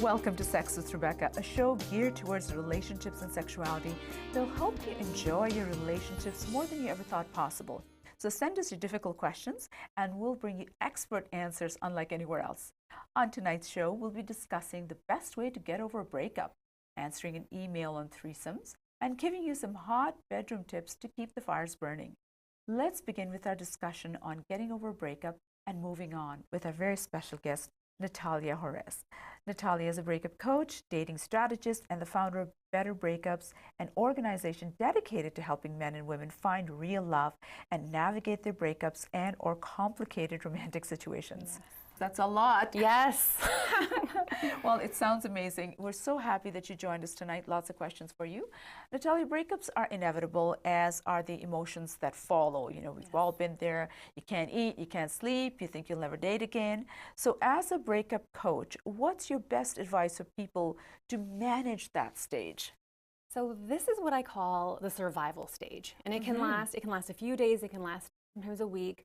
Welcome to Sexist Rebecca, a show geared towards relationships and sexuality that will help you enjoy your relationships more than you ever thought possible. So send us your difficult questions and we'll bring you expert answers unlike anywhere else. On tonight's show, we'll be discussing the best way to get over a breakup, answering an email on threesomes, and giving you some hot bedroom tips to keep the fires burning. Let's begin with our discussion on getting over a breakup and moving on with our very special guest, Natalia Juarez. Natalia is a breakup coach, dating strategist, and the founder of Better Breakups, an organization dedicated to helping men and women find real love and navigate their breakups and or complicated romantic situations. Yes. That's a lot. Yes. Well, it sounds amazing. We're so happy that you joined us tonight. Lots of questions for you. Natalia, breakups are inevitable, as are the emotions that follow. You know, we've all been there. You can't eat, you can't sleep, you think you'll never date again. So as a breakup coach, what's your best advice for people to manage that stage? So this is what I call the survival stage. And it can last a few days, it can last sometimes a week.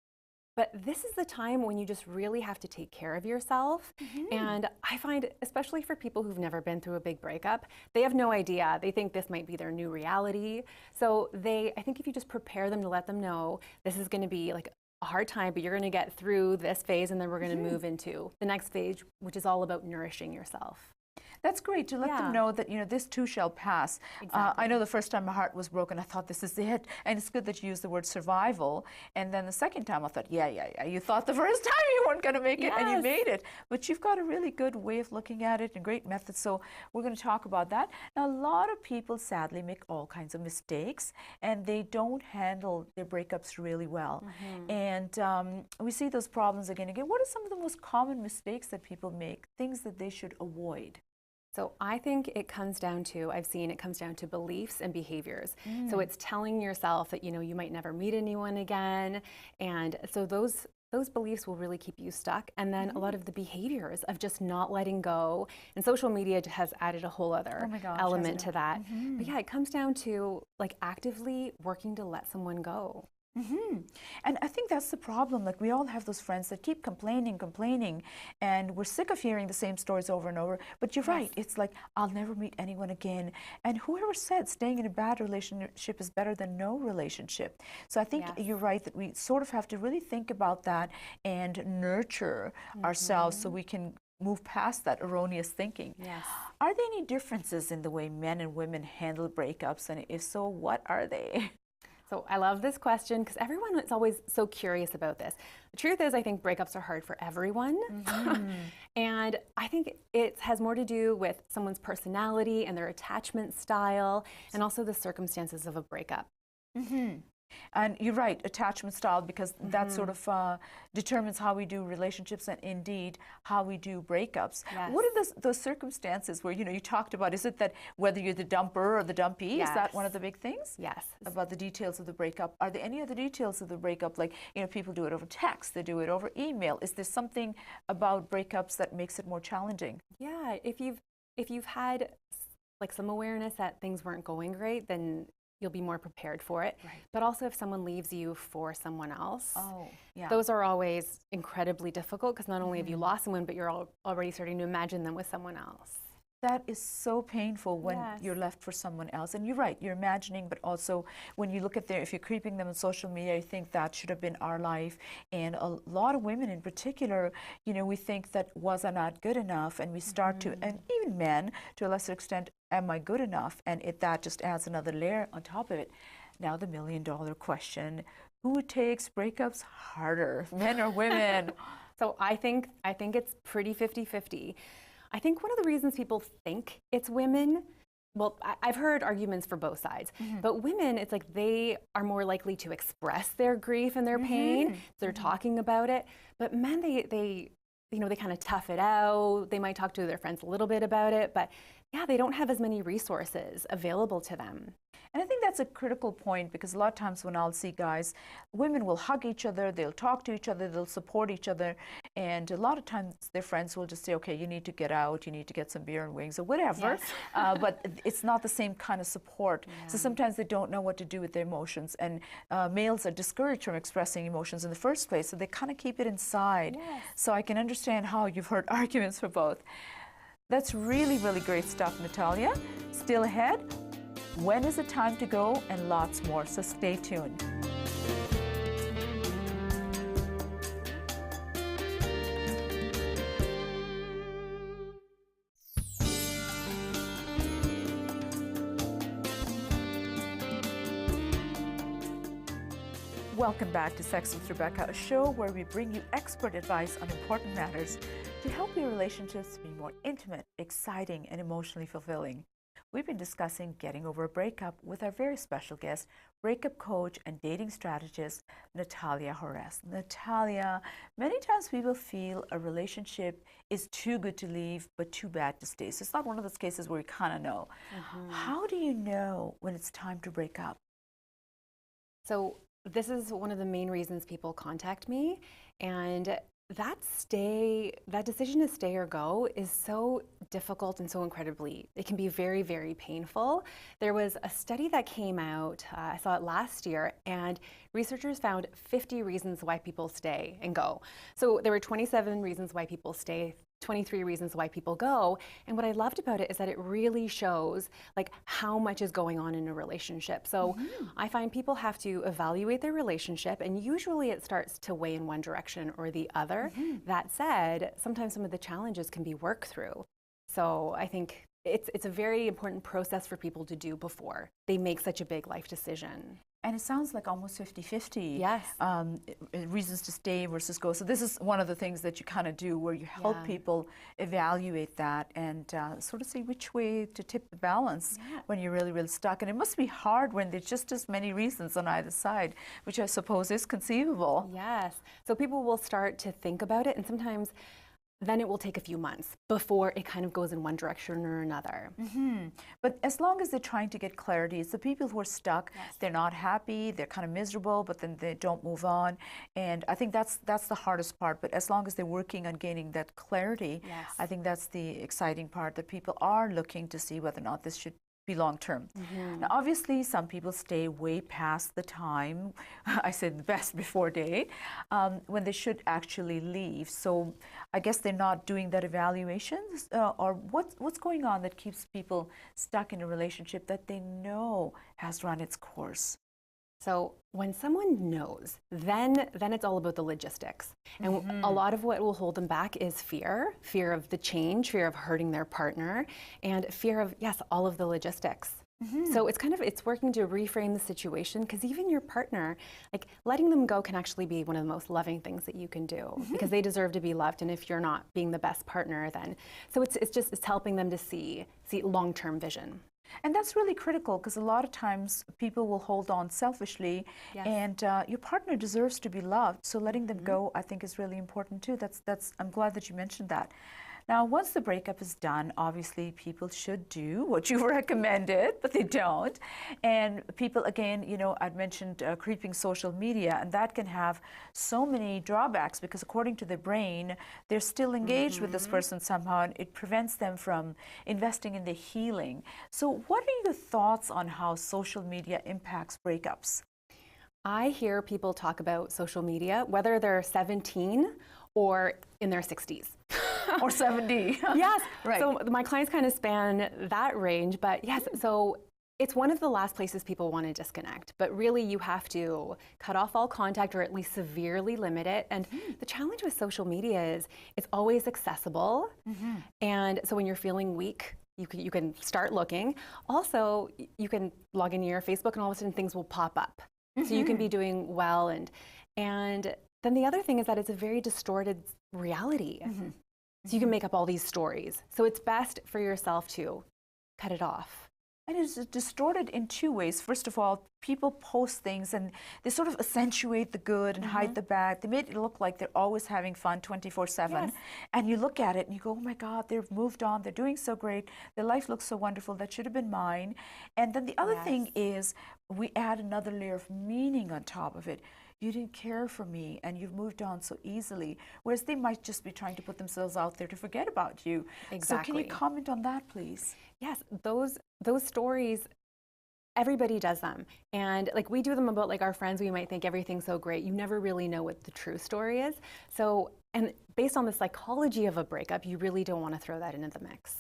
But this is the time when you just really have to take care of yourself. And I find, especially for people who've never been through a big breakup, they have no idea. They think this might be their new reality. So I think if you just prepare them to let them know, this is going to be like a hard time, but you're going to get through this phase, and then we're going to move into the next phase, which is all about nourishing yourself. That's great to let them know that, you know, this too shall pass. Exactly. I know the first time my heart was broken, I thought this is it. And it's good that you used the word survival. And then the second time I thought, yeah. You thought the first time you weren't going to make it, and you made it. But you've got a really good way of looking at it and great methods. So we're going to talk about that. Now, a lot of people sadly make all kinds of mistakes, and they don't handle their breakups really well. And we see those problems again and again. What are some of the most common mistakes that people make, things that they should avoid? So I think it comes down to, it comes down to beliefs and behaviors. So it's telling yourself that, you know, you might never meet anyone again. And so those beliefs will really keep you stuck. And then a lot of the behaviors of just not letting go. And social media has added a whole other element to that. But yeah, it comes down to like actively working to let someone go. And I think that's the problem. Like, we all have those friends that keep complaining, and we're sick of hearing the same stories over and over. But you're right. It's like, I'll never meet anyone again. And whoever said staying in a bad relationship is better than no relationship? So I think you're right that we sort of have to really think about that and nurture ourselves so we can move past that erroneous thinking. Are there any differences in the way men and women handle breakups? And if so, what are they? So I love this question because everyone is always so curious about this. The truth is, I think breakups are hard for everyone. And I think it has more to do with someone's personality and their attachment style, and also the circumstances of a breakup. And you're right, attachment style, because that sort of determines how we do relationships and indeed how we do breakups. What are those circumstances where, you know, you talked about, is it that whether you're the dumper or the dumpee, is that one of the big things? Yes. About the details of the breakup. Are there any other details of the breakup? Like, you know, people do it over text, they do it over email. Is there something about breakups that makes it more challenging? Yeah, if you've had like some awareness that things weren't going great, then you'll be more prepared for it. But also if someone leaves you for someone else, those are always incredibly difficult, because not only have you lost someone, but you're already starting to imagine them with someone else. That is so painful when you're left for someone else. And you're right, you're imagining, but also when you look at if you're creeping them on social media, you think that should have been our life. And a lot of women in particular, you know, we think that was I not good enough? And we start to, and even men to a lesser extent, am I good enough? And that just adds another layer on top of it. Now the million-dollar question, who takes breakups harder, men or women? So I think it's pretty 50-50. I think one of the reasons people think it's women, well, I've heard arguments for both sides, but women, it's like they are more likely to express their grief and their pain, so they're talking about it. But men, they you know, they kind of tough it out. They might talk to their friends a little bit about it, but yeah, they don't have as many resources available to them. And I think that's a critical point, because a lot of times when I'll see guys, women will hug each other, they'll talk to each other, they'll support each other, and a lot of times their friends will just say, okay, you need to get out, you need to get some beer and wings or whatever, but it's not the same kind of support. So sometimes they don't know what to do with their emotions, and males are discouraged from expressing emotions in the first place, so they kind of keep it inside. So I can understand how you've heard arguments for both. That's really, really great stuff, Natalia. Still ahead, when is it time to go, and lots more, so stay tuned. Welcome back to Sexist Rebecca, a show where we bring you expert advice on important matters to help your relationships be more intimate, exciting, and emotionally fulfilling. We've been discussing getting over a breakup with our very special guest, breakup coach and dating strategist, Natalia Juarez. Natalia, many times people feel a relationship is too good to leave, but too bad to stay. So it's not one of those cases where you kind of know. How do you know when it's time to break up? So this is one of the main reasons people contact me, and that decision to stay or go is so difficult and so it can be very, very painful. There was a study that came out, I saw it last year, and researchers found 50 reasons why people stay and go. So there were 27 reasons why people stay, 23 reasons why people go. And what I loved about it is that it really shows like how much is going on in a relationship. So I find people have to evaluate their relationship, and usually it starts to weigh in one direction or the other. That said, sometimes some of the challenges can be worked through. So I think it's a very important process for people to do before they make such a big life decision. And it sounds like almost 50-50. Yes. Reasons to stay versus go. So this is one of the things that you kind of do, where you help people evaluate that and sort of see which way to tip the balance when you're really, really stuck. And it must be hard when there's just as many reasons on either side, which I suppose is conceivable. Yes. So people will start to think about it, and sometimes then it will take a few months before it kind of goes in one direction or another. But as long as they're trying to get clarity, it's the people who are stuck, they're not happy, they're kind of miserable, but then they don't move on. And I think that's the hardest part. But as long as they're working on gaining that clarity, I think that's the exciting part, that people are looking to see whether or not this should be long-term. Now, obviously, some people stay way past the time, I said the best before date, when they should actually leave. So I guess they're not doing that evaluation, or what's going on that keeps people stuck in a relationship that they know has run its course? So when someone knows, then it's all about the logistics. And a lot of what will hold them back is fear of the change, fear of hurting their partner, and fear of, all of the logistics. So it's working to reframe the situation, because even your partner, like letting them go can actually be one of the most loving things that you can do, because they deserve to be loved. And if you're not being the best partner, then, so it's helping them to see long-term vision. And that's really critical, because a lot of times people will hold on selfishly, and your partner deserves to be loved. So letting them go, I think, is really important too. I'm glad that you mentioned that. Now, once the breakup is done, obviously people should do what you recommended, but they don't. And people, again, I'd mentioned creeping social media, and that can have so many drawbacks, because according to the brain, they're still engaged with this person somehow, and it prevents them from investing in the healing. So what are your thoughts on how social media impacts breakups? I hear people talk about social media, whether they're 17 or in their 60s. Or 70. Yes. Right. So my clients kind of span that range, but yes, so it's one of the last places people want to disconnect, but really you have to cut off all contact, or at least severely limit it. And the challenge with social media is it's always accessible. And so when you're feeling weak, you can start looking. Also, you can log into your Facebook, and all of a sudden things will pop up. So you can be doing well. And then the other thing is that it's a very distorted reality. So you can make up all these stories. So it's best for yourself to cut it off. And it's distorted in two ways. First of all, people post things and they sort of accentuate the good and hide the bad. They make it look like they're always having fun 24/7. And you look at it and you go, oh my God, they've moved on. They're doing so great. Their life looks so wonderful. That should have been mine. And then the other thing is, we add another layer of meaning on top of it. You didn't care for me, and you've moved on so easily. Whereas they might just be trying to put themselves out there to forget about you. So can you comment on that, please? Yes, those stories, everybody does them. And like we do them about like our friends, we might think everything's so great. You never really know what the true story is. So And based on the psychology of a breakup, you really don't want to throw that into the mix.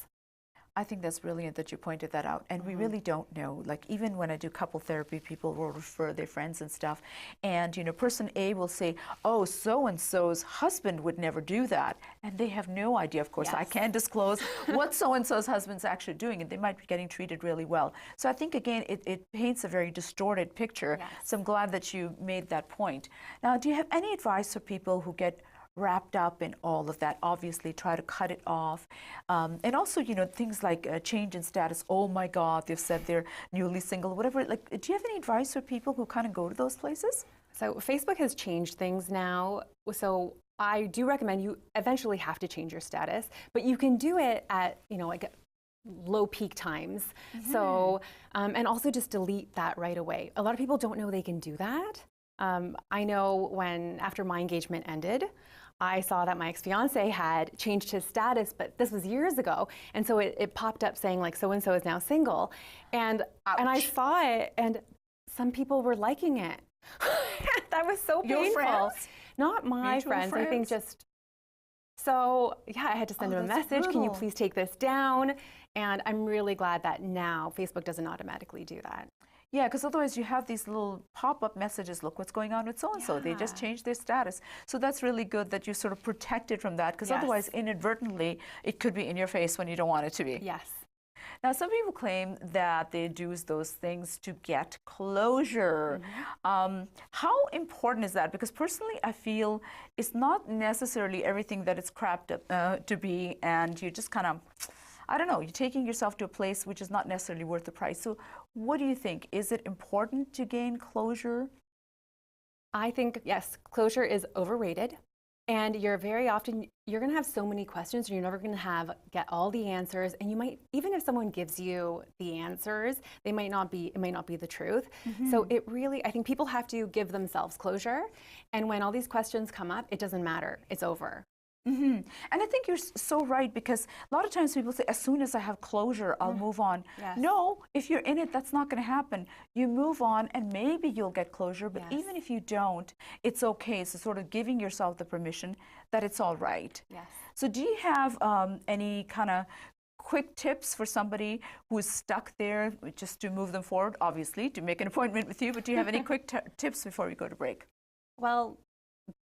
I think that's brilliant that you pointed that out. And we really don't know. Like, even when I do couple therapy, people will refer their friends and stuff. And, you know, person A will say, oh, so-and-so's husband would never do that. And they have no idea, of course. I can't disclose what so-and-so's husband's actually doing. And they might be getting treated really well. So I think, again, it paints a very distorted picture. So I'm glad that you made that point. Now, do you have any advice for people who get wrapped up in all of that? Obviously, try to cut it off. And also, you know, things like change in status. Oh my God, they've said they're newly single, whatever. Like, do you have any advice for people who kind of go to those places? So Facebook has changed things now. So I do recommend you eventually have to change your status, but you can do it at, you know, like low peak times. So, and also just delete that right away. A lot of people don't know they can do that. I know after my engagement ended, I saw that my ex-fiance had changed his status, but this was years ago. And so it popped up saying like, so-and-so is now single. And I saw it, and some people were liking it. That was so painful. Your friends? Not my friends. I think just, so yeah, I had to send him a message. Can you please take this down? And I'm really glad that now Facebook doesn't automatically do that. Yeah, because otherwise you have these little pop-up messages, look what's going on with so-and-so. They just changed their status. So that's really good that you sort of protected from that, because otherwise, inadvertently, it could be in your face when you don't want it to be. Yes. Now, some people claim that they do those things to get closure. How important is that? Because personally, I feel it's not necessarily everything that it's cracked up to be, and you just kind of, I don't know, you're taking yourself to a place which is not necessarily worth the price. So what do you think? Is it important to gain closure? I think, yes, closure is overrated. And you're very often, you're going to have so many questions, and you're never going to get all the answers. And you might, even if someone gives you the answers, it might not be the truth. So it really, I think people have to give themselves closure. And when all these questions come up, it doesn't matter. It's over. And I think you're so right, because a lot of times people say, as soon as I have closure, I'll move on. No, if you're in it, that's not going to happen. You move on, and maybe you'll get closure, but even if you don't, it's okay. So sort of giving yourself the permission that it's all right. So do you have any kind of quick tips for somebody who's stuck there, just to move them forward, obviously, to make an appointment with you, but do you have any quick tips before we go to break? Well,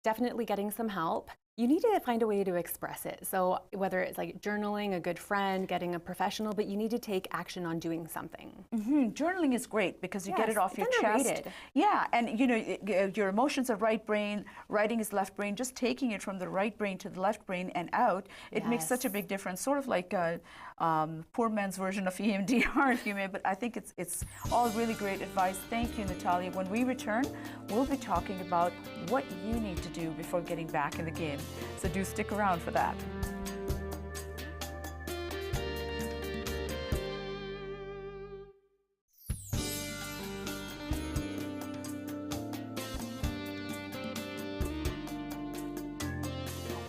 definitely getting some help. You need to find a way to express it. So whether it's like journaling, a good friend, getting a professional, but you need to take action on doing something. Journaling is great because you get it off your chest. Yeah, and you know, your emotions are right brain, writing is left brain. Just taking it from the right brain to the left brain and out, it makes such a big difference. Sort of like a poor man's version of EMDR, if you may, but I think it's all really great advice. Thank you, Natalia. When we return, we'll be talking about what you need to do before getting back in the game. So do stick around for that.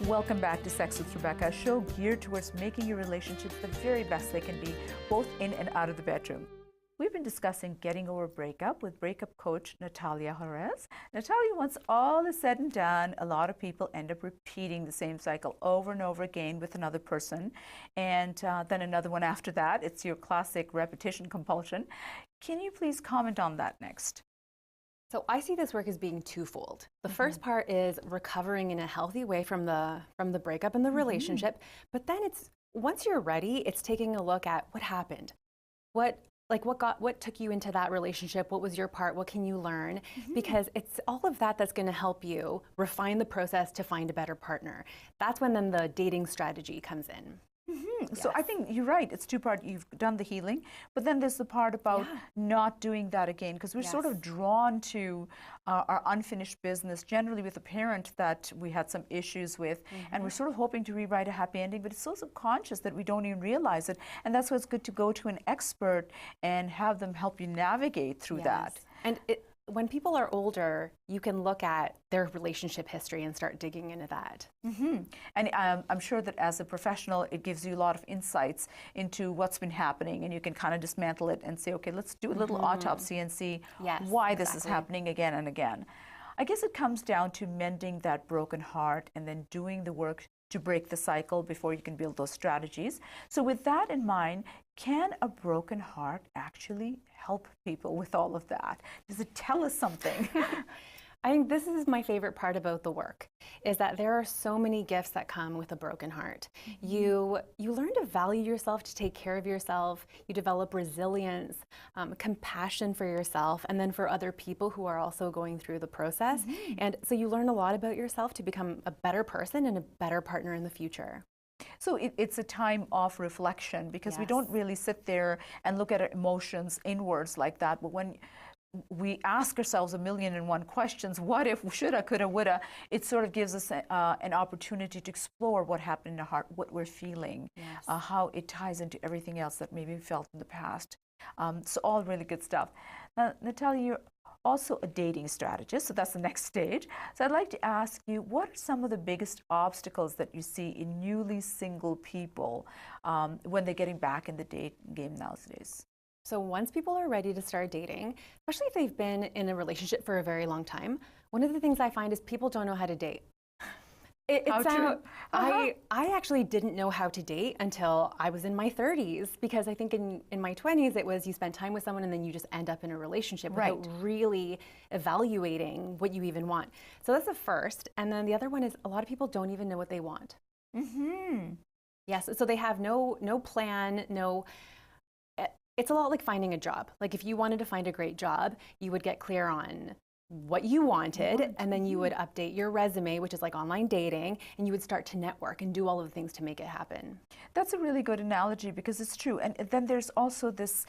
Welcome back to Sex with Rebecca, a show geared towards making your relationships the very best they can be, both in and out of the bedroom. We've been discussing getting over a breakup with breakup coach Natalia Juarez. Natalia, once all is said and done, a lot of people end up repeating the same cycle over and over again with another person, and then another one after that. It's your classic repetition compulsion. Can you please comment on that next? So I see this work as being twofold. The first part is recovering in a healthy way from the breakup and the relationship, but then it's, once you're ready, it's taking a look at what happened. What took you into that relationship? What was your part? What can you learn? Because it's all of that that's going to help you refine the process to find a better partner. That's when then the dating strategy comes in. So I think you're right. It's two-part. You've done the healing, but then there's the part about not doing that again, because we're sort of drawn to our unfinished business, generally with a parent that we had some issues with, and we're sort of hoping to rewrite a happy ending, but it's so subconscious that we don't even realize it. And that's why it's good to go to an expert and have them help you navigate through that. And when people are older, you can look at their relationship history and start digging into that. And I'm sure that as a professional, it gives you a lot of insights into what's been happening, and you can kind of dismantle it and say, okay, let's do a little autopsy and see why this is happening again and again. I guess it comes down to mending that broken heart and then doing the work to break the cycle before you can build those strategies. So with that in mind, can a broken heart actually help people with all of that? Does it tell us something? I think this is my favorite part about the work, is that there are so many gifts that come with a broken heart. You learn to value yourself, to take care of yourself. You develop resilience, compassion for yourself, and then for other people who are also going through the process. And so you learn a lot about yourself to become a better person and a better partner in the future. So it's a time of reflection, because we don't really sit there and look at our emotions inwards like that. But when we ask ourselves 1,000,001 questions, what if, shoulda, coulda, woulda, it sort of gives us an opportunity to explore what happened in the heart, what we're feeling, how it ties into everything else that maybe we felt in the past. So all really good stuff. Now, Natalia, you're also a dating strategist, so that's the next stage. So I'd like to ask you, what are some of the biggest obstacles that you see in newly single people when they're getting back in the dating game nowadays? So once people are ready to start dating, especially if they've been in a relationship for a very long time, one of the things I find is people don't know how to date. I actually didn't know how to date until I was in my 30s, because I think in my 20s it was you spend time with someone and then you just end up in a relationship without really evaluating what you even want. So that's the first. And then the other one is a lot of people don't even know what they want. Yes, so they have no plan, it's a lot like finding a job. Like if you wanted to find a great job, you would get clear on what you wanted, and then you would update your resume, which is like online dating, and you would start to network and do all of the things to make it happen. That's a really good analogy, because it's true. And then there's also this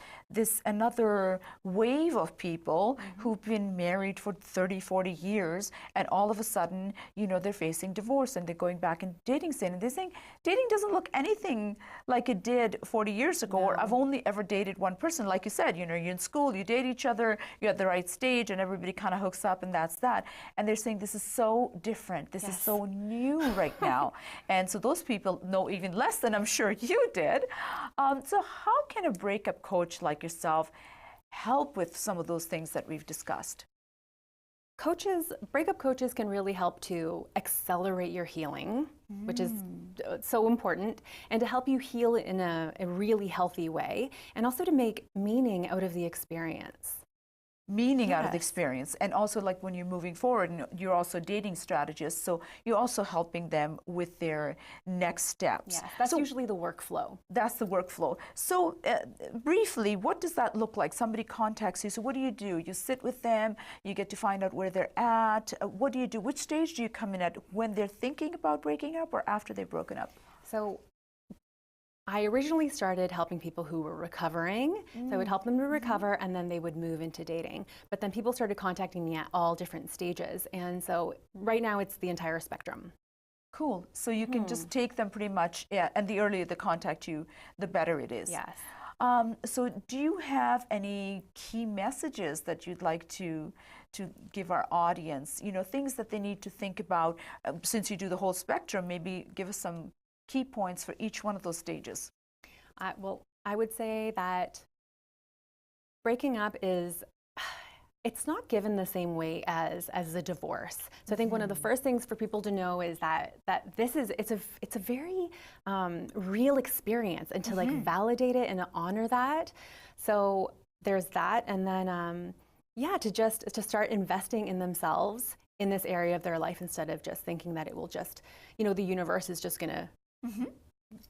another wave of people who've been married for 30, 40 years, and all of a sudden, you know, they're facing divorce and they're going back in dating scene, and they're saying dating doesn't look anything like it did 40 years ago, or I've only ever dated one person. Like you said, you know, you're in school, you date each other, you're at the right stage, and everybody kind of hooks up, and that's that. And they're saying this is so different, this is so new right now. And so those people know even less than I'm sure you did. So how can a breakup coach like yourself help with some of those things that we've discussed? Breakup coaches can really help to accelerate your healing, which is so important, and to help you heal in a really healthy way, and also to make meaning out of the experience. Meaning out of the experience. And also, like when you're moving forward, and you're also dating strategists, so you're also helping them with their next steps. That's usually the workflow. That's the workflow. So briefly, what does that look like? Somebody contacts you, so what do? You sit with them, you get to find out where they're at. What do you do? Which stage do you come in at, when they're thinking about breaking up or after they've broken up? So I originally started helping people who were recovering. So I would help them to recover, and then they would move into dating. But then people started contacting me at all different stages. And so right now it's the entire spectrum. Cool. So you can just take them pretty much, and the earlier they contact you, the better it is. Yes. So do you have any key messages that you'd like to give our audience? You know, things that they need to think about, since you do the whole spectrum, maybe give us some key points for each one of those stages. Well, I would say that breaking up it's not given the same way as a divorce. So I think one of the first things for people to know is that it's a very real experience, and to like validate it and to honor that. So there's that, and then to start investing in themselves in this area of their life, instead of just thinking that it will just, you know, the universe is just gonna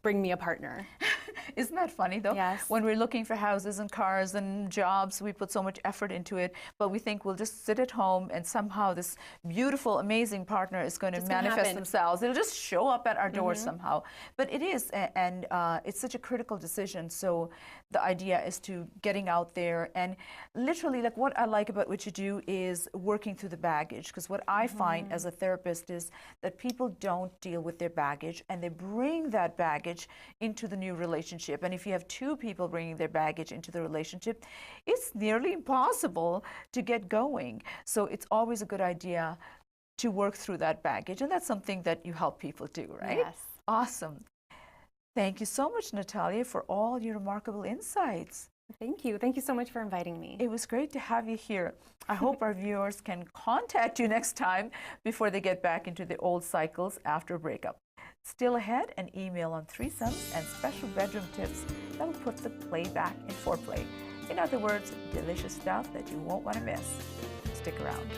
bring me a partner. Isn't that funny though? Yes. When we're looking for houses and cars and jobs, we put so much effort into it, but we think we'll just sit at home and somehow this beautiful, amazing partner is going to manifest themselves. It'll just show up at our door somehow. But it is, and it's such a critical decision. So the idea is to getting out there, and literally, like, what I like about what you do is working through the baggage, because what I find as a therapist is that people don't deal with their baggage, and they bring that baggage into the new relationship. And if you have two people bringing their baggage into the relationship, it's nearly impossible to get going. So it's always a good idea to work through that baggage, and that's something that you help people do, right? Yes. Awesome. Thank you so much, Natalia, for all your remarkable insights. Thank you. Thank you so much for inviting me. It was great to have you here. I hope our viewers can contact you next time before they get back into the old cycles after a breakup. Still ahead, an email on threesomes and special bedroom tips that will put the play back in foreplay. In other words, delicious stuff that you won't want to miss. Stick around.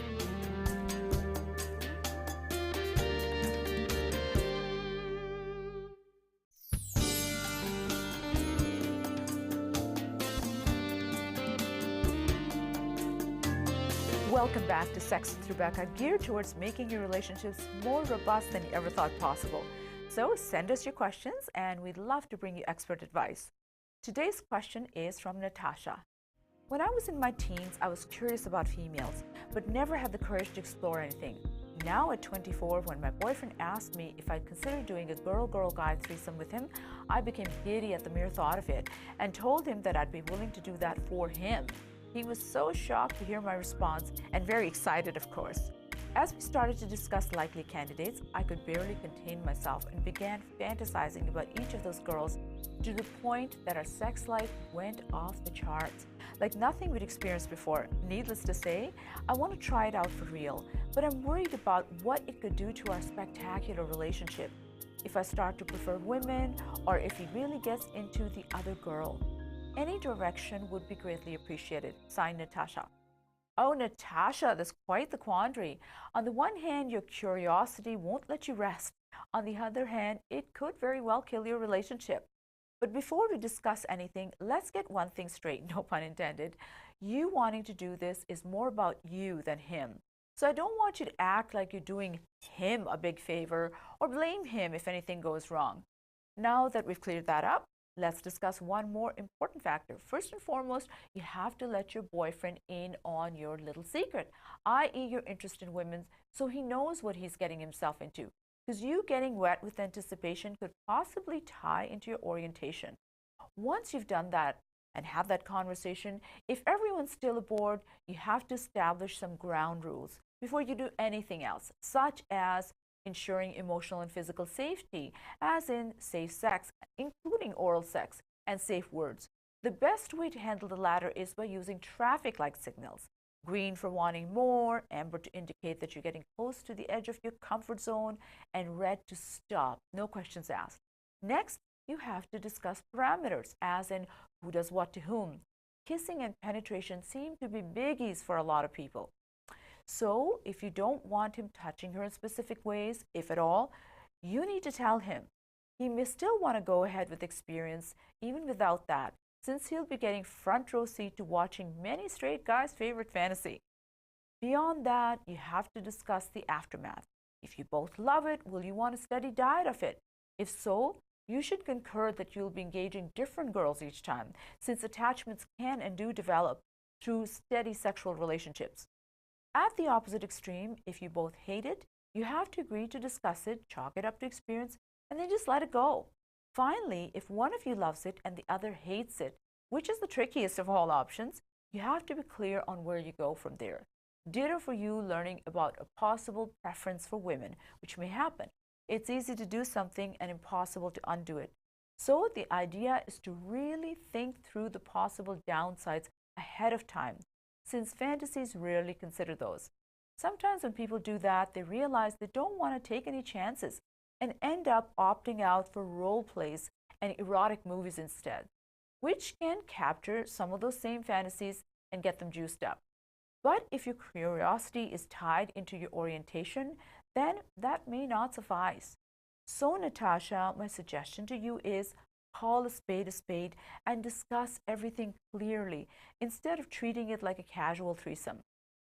Welcome back to Sexist Rebecca, geared towards making your relationships more robust than you ever thought possible. So send us your questions and we'd love to bring you expert advice. Today's question is from Natasha. When I was in my teens, I was curious about females, but never had the courage to explore anything. Now at 24, when my boyfriend asked me if I'd consider doing a girl-girl-guy threesome with him, I became giddy at the mere thought of it and told him that I'd be willing to do that for him. He was so shocked to hear my response and very excited, of course. As we started to discuss likely candidates, I could barely contain myself and began fantasizing about each of those girls to the point that our sex life went off the charts, like nothing we'd experienced before. Needless to say, I want to try it out for real, but I'm worried about what it could do to our spectacular relationship. If I start to prefer women, or if he really gets into the other girl. Any direction would be greatly appreciated. Signed, Natasha. Oh, Natasha, that's quite the quandary. On the one hand, your curiosity won't let you rest. On the other hand, it could very well kill your relationship. But before we discuss anything, let's get one thing straight, no pun intended. You wanting to do this is more about you than him. So I don't want you to act like you're doing him a big favor or blame him if anything goes wrong. Now that we've cleared that up, let's discuss one more important factor. First and foremost, you have to let your boyfriend in on your little secret, i.e. your interest in women, so he knows what he's getting himself into. Because you getting wet with anticipation could possibly tie into your orientation. Once you've done that and have that conversation, if everyone's still aboard, you have to establish some ground rules before you do anything else, such as ensuring emotional and physical safety, as in safe sex, including oral sex, and safe words. The best way to handle the latter is by using traffic light signals. Green for wanting more, amber to indicate that you're getting close to the edge of your comfort zone, and red to stop, no questions asked. Next, you have to discuss parameters, as in who does what to whom. Kissing and penetration seem to be biggies for a lot of people. So if you don't want him touching her in specific ways, if at all, you need to tell him. He may still want to go ahead with experience even without that, since he'll be getting front row seat to watching many straight guys' favorite fantasy. Beyond that, you have to discuss the aftermath. If you both love it, will you want a steady diet of it? If so, you should concur that you'll be engaging different girls each time, since attachments can and do develop through steady sexual relationships. At the opposite extreme, if you both hate it, you have to agree to discuss it, chalk it up to experience, and then just let it go. Finally, if one of you loves it and the other hates it, which is the trickiest of all options, you have to be clear on where you go from there. Ditto for you learning about a possible preference for women, which may happen. It's easy to do something and impossible to undo it. So the idea is to really think through the possible downsides ahead of time, since fantasies rarely consider those. Sometimes when people do that, they realize they don't want to take any chances and end up opting out for role plays and erotic movies instead, which can capture some of those same fantasies and get them juiced up. But if your curiosity is tied into your orientation, then that may not suffice. So Natasha, my suggestion to you is call a spade and discuss everything clearly instead of treating it like a casual threesome.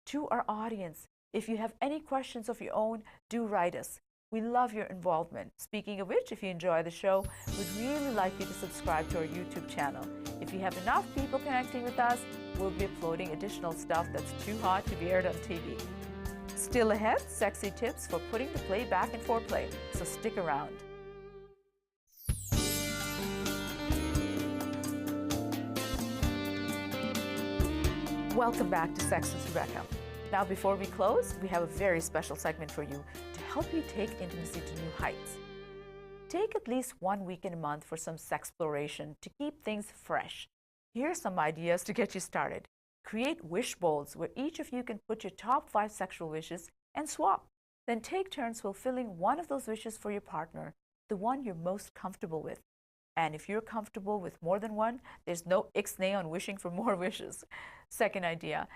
To our audience, if you have any questions of your own, do write us. We love your involvement. Speaking of which, if you enjoy the show, we'd really like you to subscribe to our YouTube channel. If you have enough people connecting with us, we'll be uploading additional stuff that's too hot to be aired on TV. Still ahead, sexy tips for putting the play back in foreplay, so stick around. Welcome back to Sexist Rebecca. Now, before we close, we have a very special segment for you to help you take intimacy to new heights. Take at least 1 week in a month for some sexploration to keep things fresh. Here's some ideas to get you started. Create wish bowls where each of you can put your top 5 sexual wishes and swap. Then take turns fulfilling one of those wishes for your partner, the one you're most comfortable with. And if you're comfortable with more than one, there's no ixnay on wishing for more wishes. Second idea,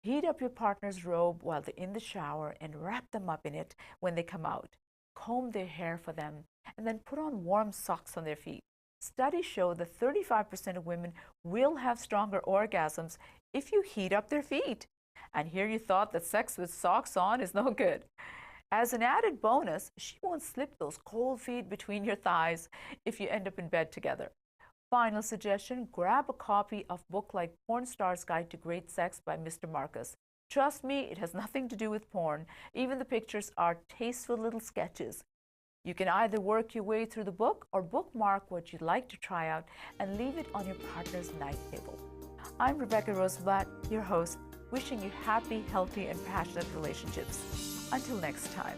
heat up your partner's robe while they're in the shower and wrap them up in it when they come out. Comb their hair for them, and then put on warm socks on their feet. Studies show that 35% of women will have stronger orgasms if you heat up their feet. And here you thought that sex with socks on is no good. As an added bonus, she won't slip those cold feet between your thighs if you end up in bed together. Final suggestion, grab a copy of book like Porn Star's Guide to Great Sex by Mr. Marcus. Trust me, it has nothing to do with porn. Even the pictures are tasteful little sketches. You can either work your way through the book or bookmark what you'd like to try out and leave it on your partner's night table. I'm Rebecca Rosenblat, your host, wishing you happy, healthy, and passionate relationships. Until next time.